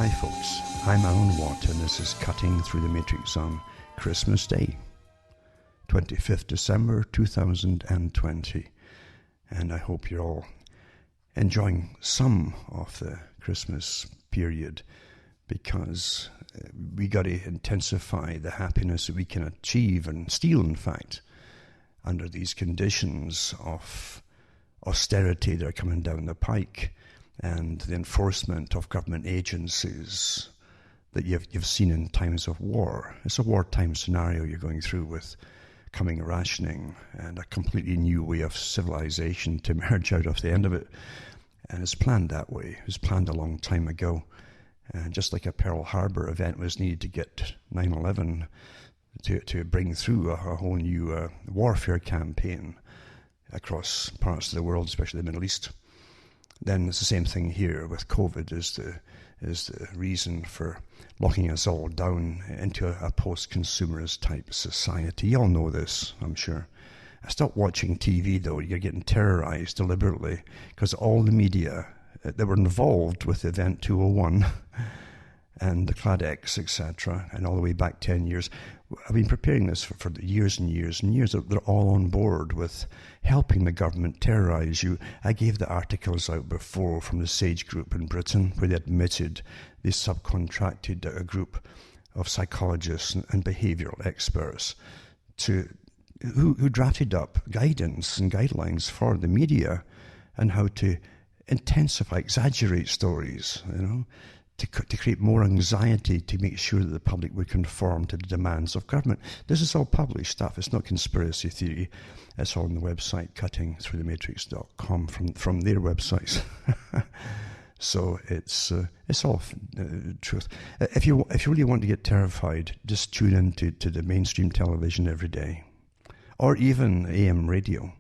Hi folks, I'm Alan Watt and this is Cutting Through the Matrix on Christmas Day, 25th December 2020. And I hope you're all enjoying some of the Christmas period, because we got to intensify the happiness that we can achieve and steal, in fact, under these conditions of austerity that are coming down the pike, and the enforcement of government agencies that you've seen in times of war. It's a wartime scenario you're going through with coming rationing and a completely new way of civilization to emerge out of the end of it. And it's planned that way. It was planned a long time ago. And just like a Pearl Harbor event was needed to get 9/11 to bring through a whole new warfare campaign across parts of the world, especially the Middle East. Then it's the same thing here with COVID is the reason for locking us all down into a post-consumerist type society. You all know this, I'm sure. Stop watching TV though. You're getting terrorized deliberately because all the media that were involved with Event 201 and the Cladex, etc., and all the way back 10 years, I've been preparing this for years and years and years. They're all on board with helping the government terrorize you. I gave the articles out before from the SAGE group in Britain, where they admitted they subcontracted a group of psychologists and behavioral experts who drafted up guidance and guidelines for the media and how to intensify, exaggerate stories, to create more anxiety, to make sure that the public would conform to the demands of government. This is all published stuff. It's not conspiracy theory. It's all on the website, cuttingthroughthematrix.com, from their websites. So it's all truth. If you really want to get terrified, just tune into the mainstream television every day, or even AM radio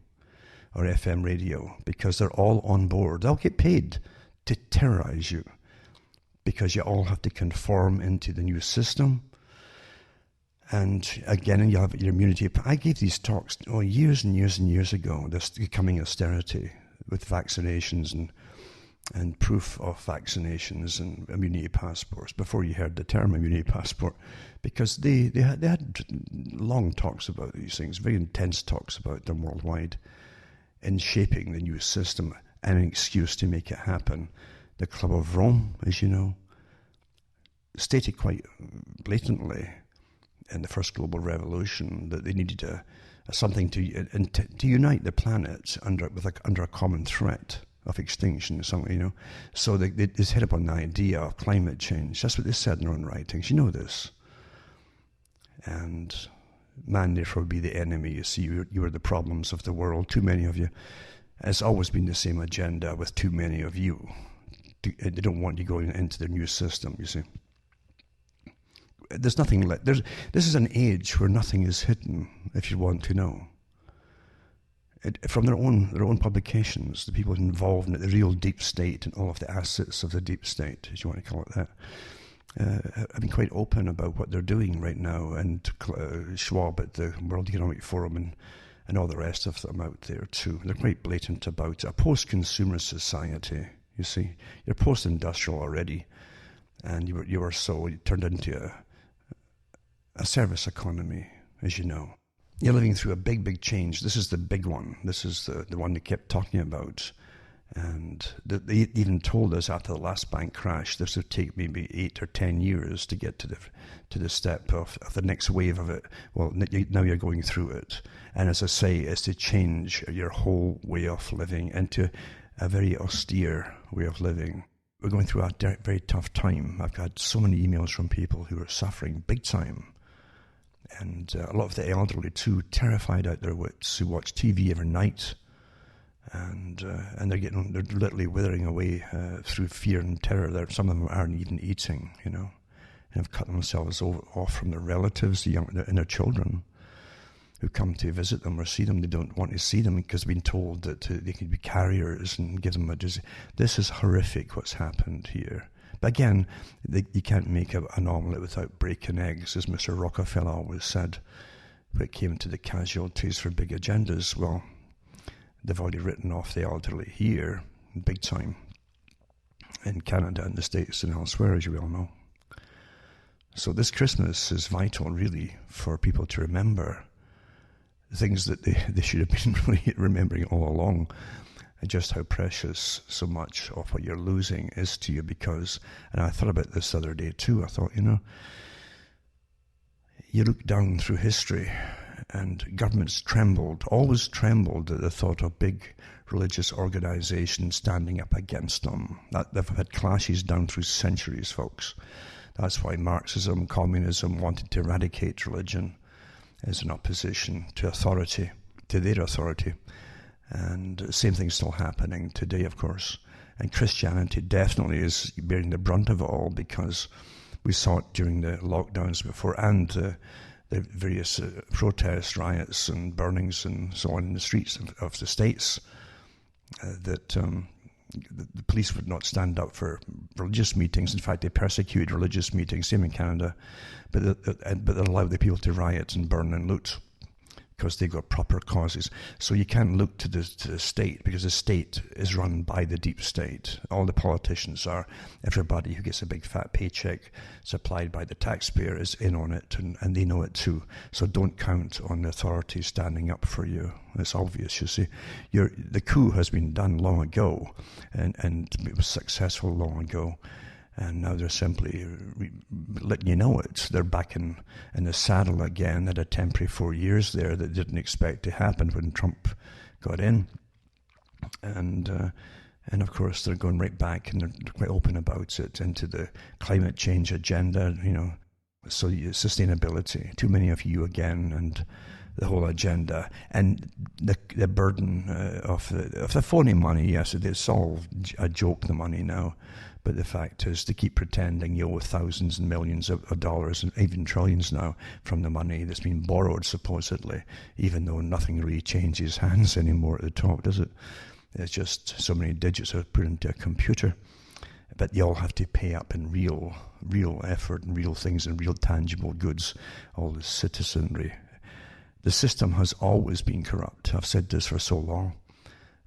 or FM radio, because they're all on board. They'll get paid to terrorize you, because you all have to conform into the new system. And again, you have your immunity. I gave these talks years and years and years ago, this coming austerity with vaccinations and proof of vaccinations and immunity passports, before you heard the term immunity passport, because they had long talks about these things, very intense talks about them worldwide, in shaping the new system and an excuse to make it happen. The Club of Rome, as you know, stated quite blatantly in the first global revolution that they needed something to unite the planet under a common threat of extinction, something, So they hit upon the idea of climate change. That's what they said in their own writings. You know this. And man, therefore, be the enemy. You see, you are the problems of the world. Too many of you. It's always been the same agenda with too many of you. They don't want you going into their new system, you see. There's nothing this is an age where nothing is hidden, if you want to know. From their own publications, the people involved in it, the real deep state and all of the assets of the deep state, as you want to call it that, have been quite open about what they're doing right now, and Schwab at the World Economic Forum and all the rest of them out there too. They're quite blatant about a post-consumer society. You see, you're post-industrial already, and you turned into a service economy, as you know. You're living through a big change. This is the big one. This is the one they kept talking about. And they even told us after the last bank crash, this would take maybe 8 or 10 years to get to the step of the next wave of it. Well, now you're going through it. And as I say, it's to change your whole way of living into a very austere way of living. We're going through a very tough time. I've had so many emails from people who are suffering big time. And a lot of the elderly too, terrified out their wits, who watch TV every night. And they're literally withering away through fear and terror. Some of them aren't even eating, and have cut themselves off from their relatives, and their children, who come to visit them or see them. They don't want to see them because they've been told that they can be carriers and give them a disease. This is horrific what's happened here. But again, you can't make an omelette without breaking eggs, as Mr. Rockefeller always said, when it came to the casualties for big agendas. Well, they've already written off the elderly here, big time. in Canada and the States and elsewhere, as you all know. So this Christmas is vital, really, for people to remember things that they should have been really remembering all along, and just how precious so much of what you're losing is to you. Because, and I thought about this the other day too, I thought, you look down through history and governments always trembled at the thought of big religious organizations standing up against them. They've had clashes down through centuries, folks. That's why Marxism, communism wanted to eradicate religion as an opposition to authority, to their authority. And the same thing's still happening today, of course. And Christianity definitely is bearing the brunt of it all, because we saw it during the lockdowns before, and the various protests, riots and burnings and so on in the streets of the States, that the police would not stand up for religious meetings. In fact, they persecuted religious meetings, same in Canada, but they allowed the people to riot and burn and loot, because they've got proper causes. So you can't look to the state, because the state is run by the deep state. All the politicians are. Everybody who gets a big fat paycheck supplied by the taxpayer is in on it, and they know it too. So don't count on the authorities standing up for you. It's obvious, you see. The coup has been done long ago, and it was successful long ago. And now they're simply letting you know it. They're back in the saddle again. They had a temporary 4 years there that didn't expect to happen when Trump got in. And of course, they're going right back, and they're quite open about it, into the climate change agenda, So sustainability, too many of you again, and the whole agenda. And the burden of the phony money, yes, it's all a joke, the money now. But the fact is, to keep pretending you owe thousands and millions of dollars, and even trillions now, from the money that's been borrowed, supposedly, even though nothing really changes hands anymore at the top, does it? It's just so many digits are put into a computer. But you all have to pay up in real effort and real things and real tangible goods, all the citizenry. The system has always been corrupt. I've said this for so long.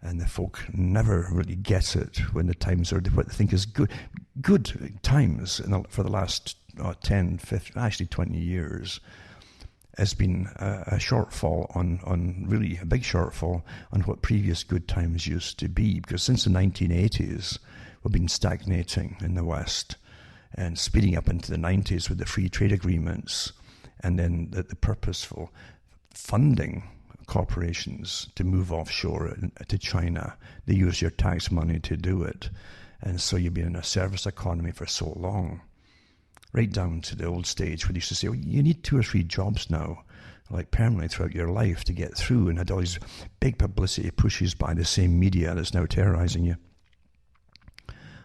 And the folk never really get it when the times are what they think is good times for the last 10, 15, actually 20 years. Has been a shortfall on really a big shortfall on what previous good times used to be. Because since the 1980s, we've been stagnating in the West and speeding up into the 90s with the free trade agreements, and then the purposeful funding corporations to move offshore to China. They use your tax money to do it. And so you've been in a service economy for so long, right down to the old stage where they used to say, well, you need 2 or 3 jobs now, like permanently throughout your life, to get through, and had all these big publicity pushes by the same media that's now terrorizing you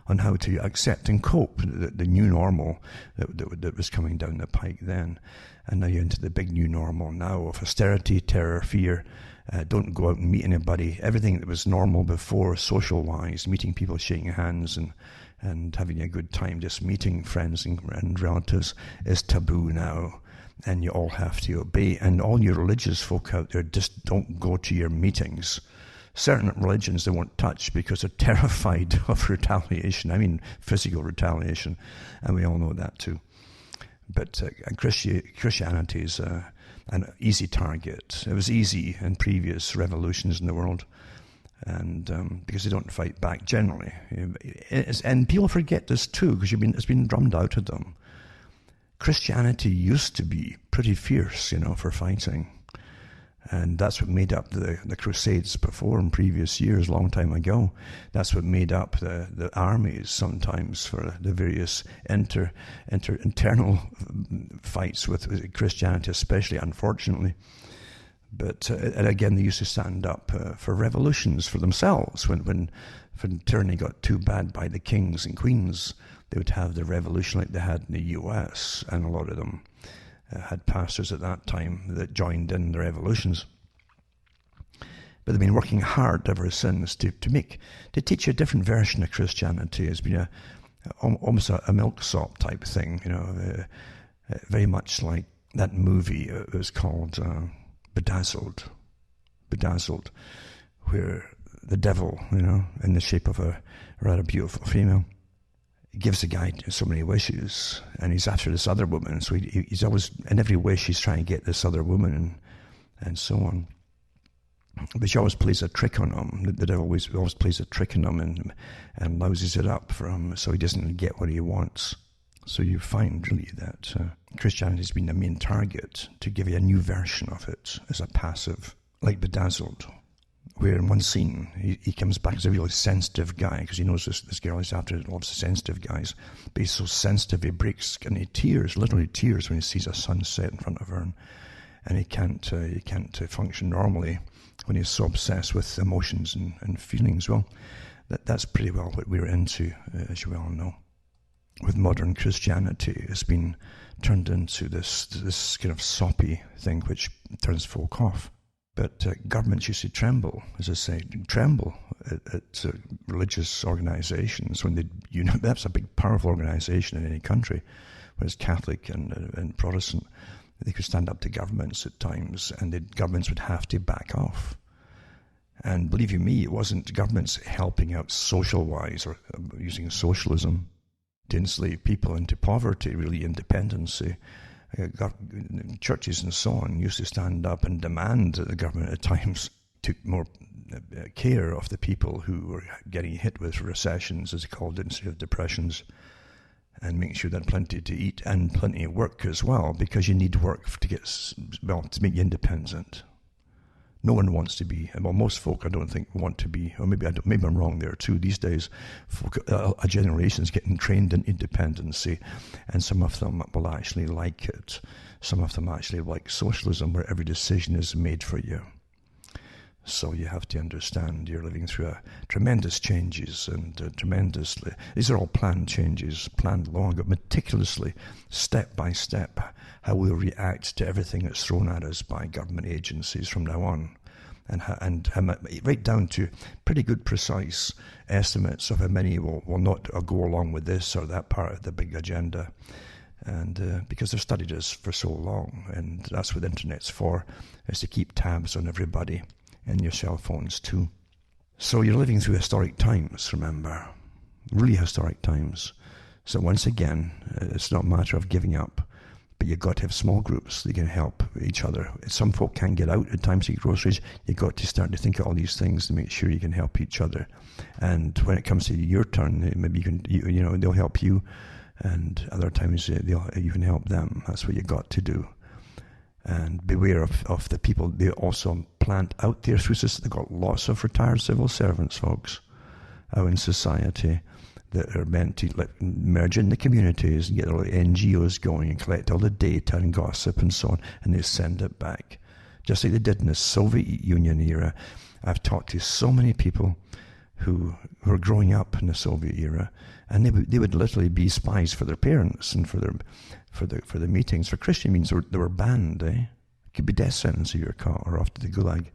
on how to accept and cope the new normal that was coming down the pike then. And now you're into the big new normal now of austerity, terror, fear. Don't go out and meet anybody. Everything that was normal before, social-wise, meeting people, shaking hands, and having a good time, just meeting friends and relatives, is taboo now. And you all have to obey. And all you religious folk out there, just don't go to your meetings. Certain religions they won't touch because they're terrified of retaliation. I mean, physical retaliation. And we all know that too. But Christianity is an easy target. It was easy in previous revolutions in the world, and because they don't fight back generally. And people forget this too, because it's been drummed out of them. Christianity used to be pretty fierce, for fighting. And that's what made up the Crusades before in previous years, a long time ago. That's what made up the armies sometimes for the various internal fights with Christianity, especially, unfortunately. But and again, they used to stand up for revolutions for themselves. When tyranny got too bad by the kings and queens, they would have the revolution like they had in the US, and a lot of them had pastors at that time that joined in the revolutions. But they've been working hard ever since to teach a different version of Christianity. It's been almost a milksop type thing, very much like that movie. It was called Bedazzled, where the devil, in the shape of a rather beautiful female, gives the guy so many wishes, and he's after this other woman. So he's always, in every wish, he's trying to get this other woman, and so on. But she always plays a trick on him. The devil always plays a trick on him and louses it up for him, so he doesn't get what he wants. So you find really that Christianity has been the main target to give you a new version of it as a passive, like Bedazzled, where in one scene he comes back as a really sensitive guy because he knows this girl is after loves sensitive guys. But he's so sensitive he breaks and he tears, literally tears, when he sees a sunset in front of her, and he can't function normally when he's so obsessed with emotions and feelings. Well, that's pretty well what we're into, as you well know. With modern Christianity, it's been turned into this kind of soppy thing which turns folk off. But governments used to tremble, as I say, at religious organizations when that's a big, powerful organization in any country, whether it's Catholic and Protestant. They could stand up to governments at times, and the governments would have to back off. And believe you me, it wasn't governments helping out social-wise or using socialism to enslave people into poverty, really independency. Churches and so on used to stand up and demand that the government at times took more care of the people who were getting hit with recessions, as they called it, instead of depressions, and make sure they had plenty to eat and plenty of work as well, because you need work to make you independent. No one wants to be, well, most folk I don't think want to be, or maybe I'm wrong there too. These days, a generation is getting trained in independency, and some of them will actually like it. Some of them actually like socialism, where every decision is made for you. So you have to understand you're living through tremendous changes, and these are all planned changes, planned long, but meticulously, step by step, how we'll react to everything that's thrown at us by government agencies from now on, and right down to pretty good precise estimates of how many will not go along with this or that part of the big agenda. And because they've studied us for so long, and that's what the internet's for, is to keep tabs on everybody. And your cell phones too. So you're living through historic times, remember. Really historic times. So once again, it's not a matter of giving up, but you've got to have small groups that can help each other. Some folk can't get out at times to get groceries. You've got to start to think of all these things to make sure you can help each other. And when it comes to your turn, maybe they'll help you, and other times you can help them. That's what you got to do. And beware of the people they also plant out there through this. They've got lots of retired civil servants, folks, out in society that are meant to merge in the communities and get all the NGOs going and collect all the data and gossip and so on, and they send it back. Just like they did in the Soviet Union era. I've talked to so many people who were growing up in the Soviet era, and they would literally be spies for their parents and for the meetings. For Christian meetings, they were banned. It could be death sentence if you were caught, or off to the gulag.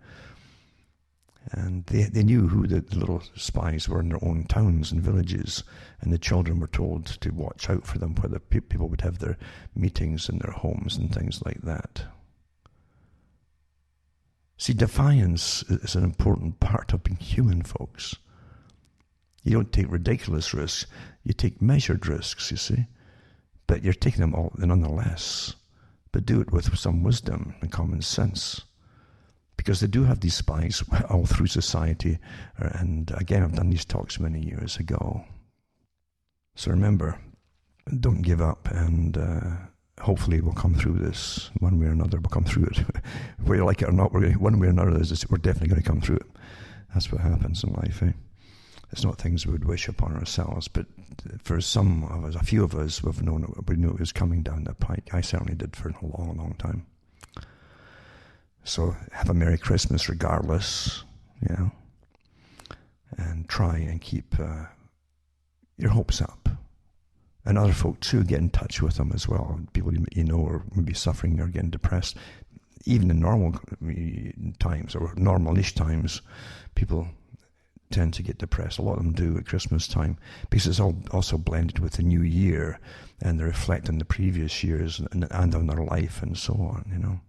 And they knew who the little spies were in their own towns and villages, and the children were told to watch out for them, where the people would have their meetings in their homes and things like that. See, defiance is an important part of being human, folks. You don't take ridiculous risks, you take measured risks, you see. But you're taking them all nonetheless. But do it with some wisdom and common sense. Because they do have these spies all through society. And again, I've done these talks many years ago. So remember, don't give up, and hopefully we'll come through this one way or another. We'll come through it. Whether you like it or not, one way or another, we're definitely going to come through it. That's what happens in life, eh? It's not things we would wish upon ourselves, but for some of us, a few of us, we knew it was coming down the pike. I certainly did for a long, long time. So have a Merry Christmas regardless, and try and keep your hopes up. And other folk too, get in touch with them as well. People you know are maybe suffering or getting depressed. Even in normal times or normal-ish times, people tend to get depressed. A lot of them do at Christmas time, because it's all also blended with the new year, and they reflect on the previous years and on their life and so on,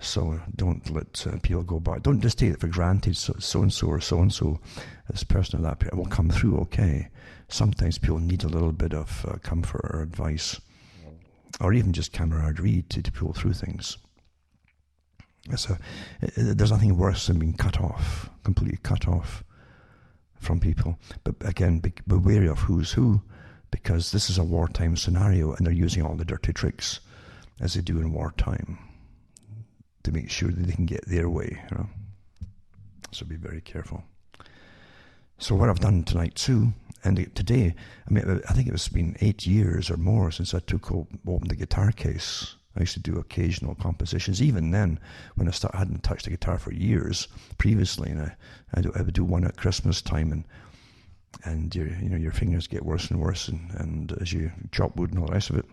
So don't let people go by. Don't just take it for granted. So-and-so or so-and-so, this person or that person will come through okay. Sometimes people need a little bit of comfort or advice, or even just camaraderie to pull through things. There's nothing worse than being cut off, completely cut off from people. But again, be wary of who's who, because this is a wartime scenario and they're using all the dirty tricks as they do in wartime to make sure that they can get their way. So be very careful. So what I've done tonight too, and today, I think it's been 8 years or more since I opened the guitar case. I used to do occasional compositions. Even then, when I hadn't touched the guitar for years previously, and I would do one at Christmas time, and your fingers get worse and worse, and as you chop wood and all the rest of it.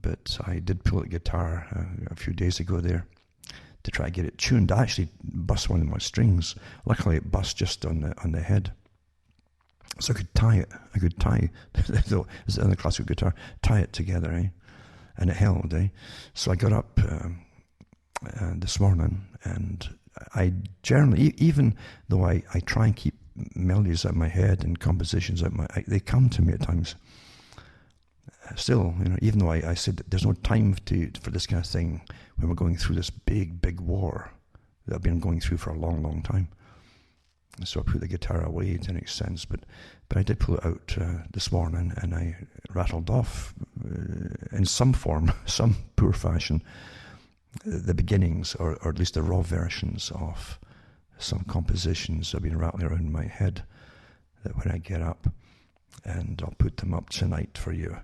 But I did pull the guitar a few days ago there to try to get it tuned. I actually bust one of my strings. Luckily, it bust just on the head, so I could tie it. Though it's on the classical guitar, tie it together, and it held. So I got up this morning, and I generally, even though I try and keep melodies out of my head and compositions out they come to me at times. Still, even though I said that there's no time for this kind of thing when we're going through this big war that I've been going through for a long, long time. So I put the guitar away to an extent, but I did pull it out this morning, and I rattled off in some form, some poor fashion, the beginnings, or at least the raw versions of some compositions that have been rattling around in my head, that when I get up, and I'll put them up tonight for you.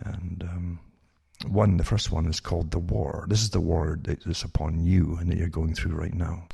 And the first one is called The War. This is the war that is upon you and that you're going through right now.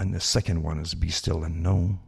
And the second one is Be Still and Know.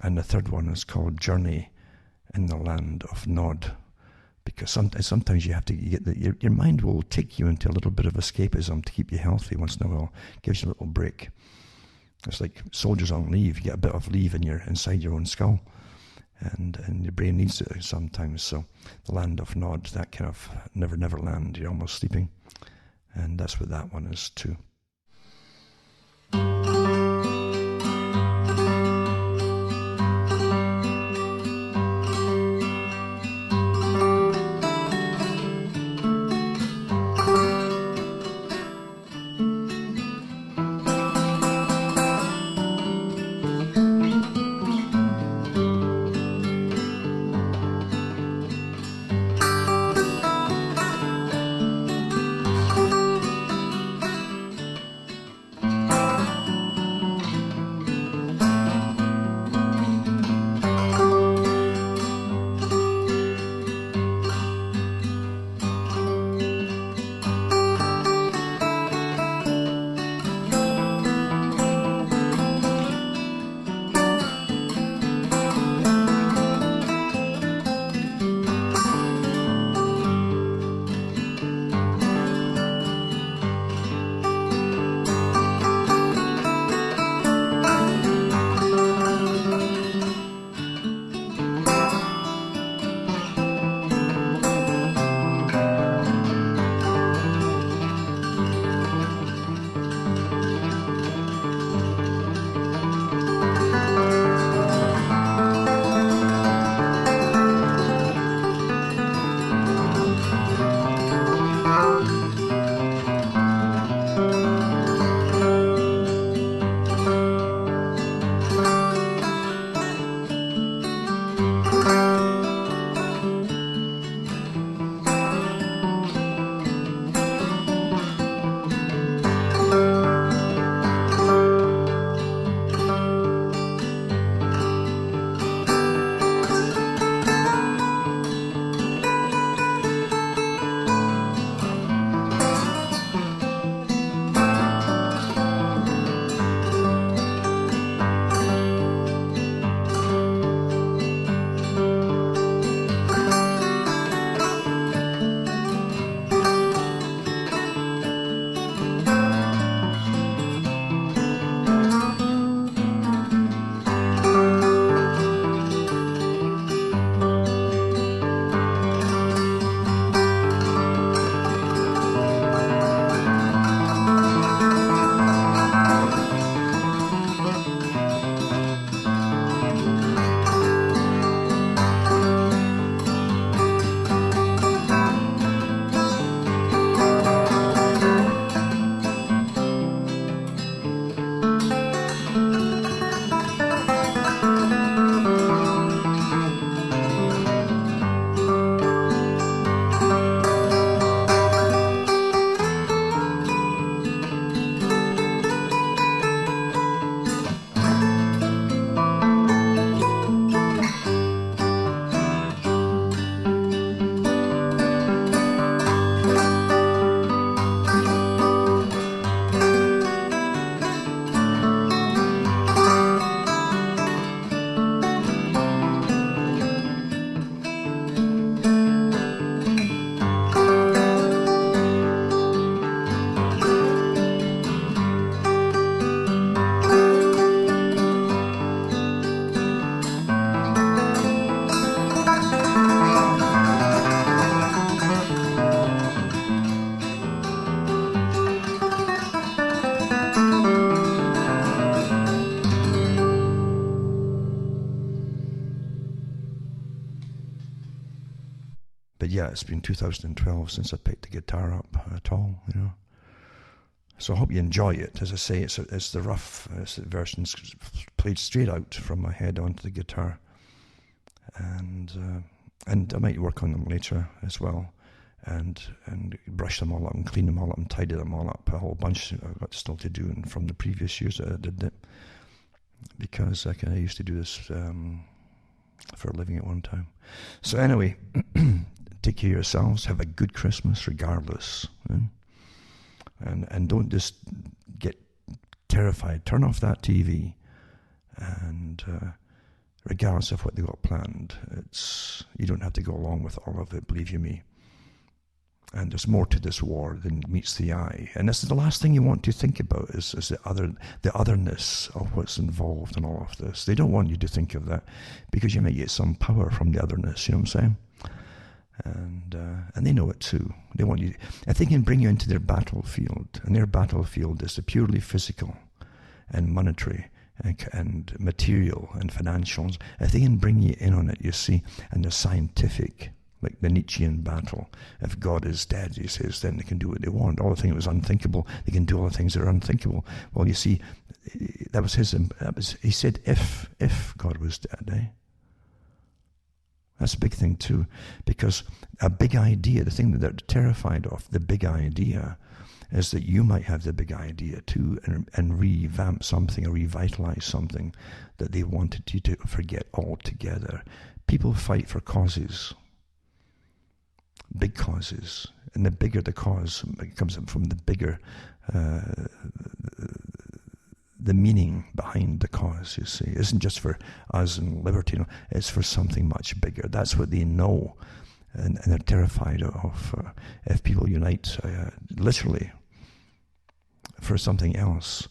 And the third one is called Journey in the Land of Nod. Because sometimes you have to your mind will take you into a little bit of escapism to keep you healthy once in a while. Gives you a little break. It's like soldiers on leave. You get a bit of leave inside your own skull, and your brain needs it sometimes. So the land of Nod, that kind of never land. You're almost sleeping, and that's what that one is too. But yeah, it's been 2012 since I picked the guitar up at all, you know. So I hope you enjoy it. As I say, it's the rough version played straight out from my head onto the guitar, and I might work on them later as well, and brush them all up and clean them all up and tidy them all up. A whole bunch I've got still to do, and from the previous years that I did it, because I used to do this for a living at one time. So anyway, take care of yourselves. Have a good Christmas, regardless. And don't just get terrified. Turn off that TV, and regardless of what they got planned. You don't have to go along with all of it, believe you me. And there's more to this war than meets the eye. And this is the last thing you want to think about is the otherness of what's involved in all of this. They don't want you to think of that because you might get some power from the otherness, you know what I'm saying? And they know it too. They want you, if they can bring you into their battlefield, and their battlefield is the purely physical and monetary and material and financials, if they can bring you in on it, you see, and the scientific, like the Nietzschean battle. If God is dead, he says, then they can do what they want. All the things that was unthinkable, they can do all the things that are unthinkable. Well, you see, that was he said, if God was dead, eh? That's a big thing too, because a big idea, the thing that they're terrified of, the big idea, is that you might have the big idea too, and revamp something or revitalize something that they wanted you to forget altogether. People fight for causes. Big causes, and the bigger the cause, it comes from the bigger the meaning behind the cause, you see. It isn't just for us and liberty, no, it's for something much bigger. That's what they know, and they're terrified of. If people unite literally for something else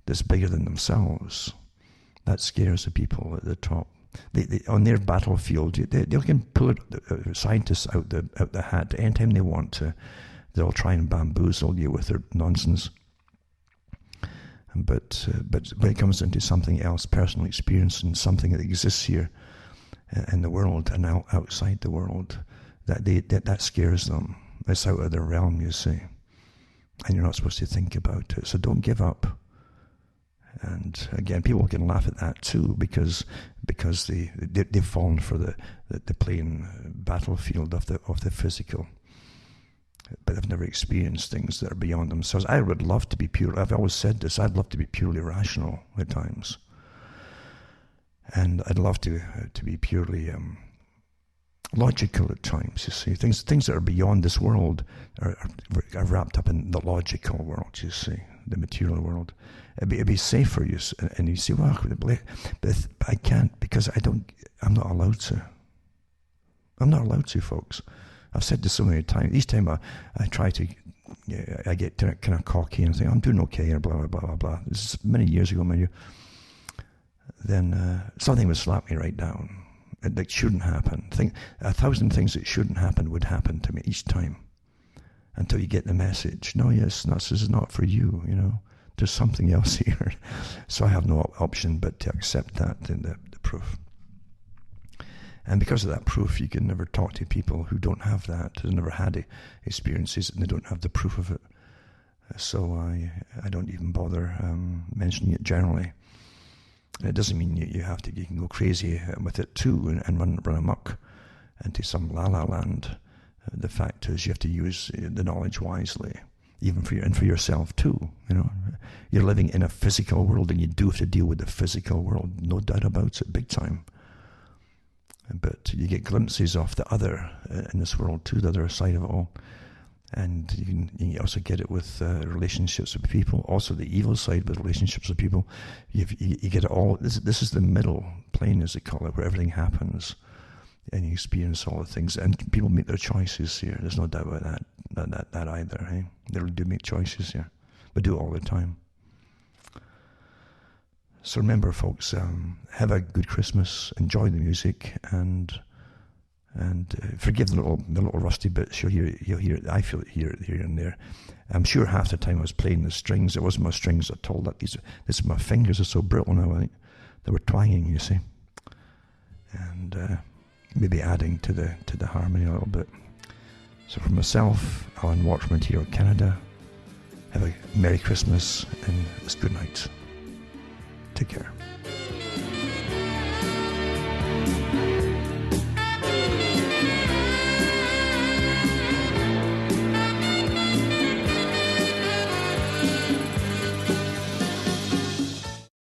that's bigger than themselves, that scares the people at the top. They on their battlefield, they can pull scientists out the hat anytime they want to. They'll try and bamboozle you with their nonsense. But when it comes into something else, personal experience and something that exists here in the world and outside the world, that scares them. It's out of their realm, you see, and you're not supposed to think about it. So don't give up. And again, people can laugh at that too, because they've fallen for the plain battlefield of the physical, but they've never experienced things that are beyond themselves. I would love to be pure. I've always said this. I'd love to be purely rational at times, and I'd love to be purely logical at times. You see, things that are beyond this world are wrapped up in the logical world. You see, the material world. It'd be safer, and you see, well, but I can't because I'm not allowed to. I'm not allowed to, folks. I've said this so many times. Each time I try to, I get kind of cocky and think I'm doing okay, or blah blah blah blah blah. This is many years ago, maybe. Then something would slap me right down. That shouldn't happen. 1,000 things that shouldn't happen would happen to me each time, until you get the message. No, yes, this is not for you. You know, there's something else here. So I have no option but to accept that in the proof. And because of that proof, you can never talk to people who don't have that, who've never had experiences, and they don't have the proof of it. So I don't even bother mentioning it generally. And it doesn't mean you can go crazy with it too and run amok into some la-la land. The fact is, you have to use the knowledge wisely, even for yourself too. You know, you're living in a physical world, and you do have to deal with the physical world, no doubt about it, big time. But you get glimpses of the other in this world too, the other side of it all. And you also get it with relationships with people, also the evil side with relationships with people. You get it all. This is the middle plane, as they call it, where everything happens, and you experience all the things. And people make their choices here. There's no doubt about that either. Hey? They really do make choices here, but do it all the time. So remember, folks, have a good Christmas, enjoy the music, and forgive the little rusty bits. You'll hear it. I feel it here and there. I'm sure half the time I was playing the strings, it wasn't my strings at all. My fingers are so brittle now, I think. They were twanging, you see, and maybe adding to the harmony a little bit. So for myself, Alan Watt from Ontario, Canada, have a Merry Christmas and it's good night. Take care.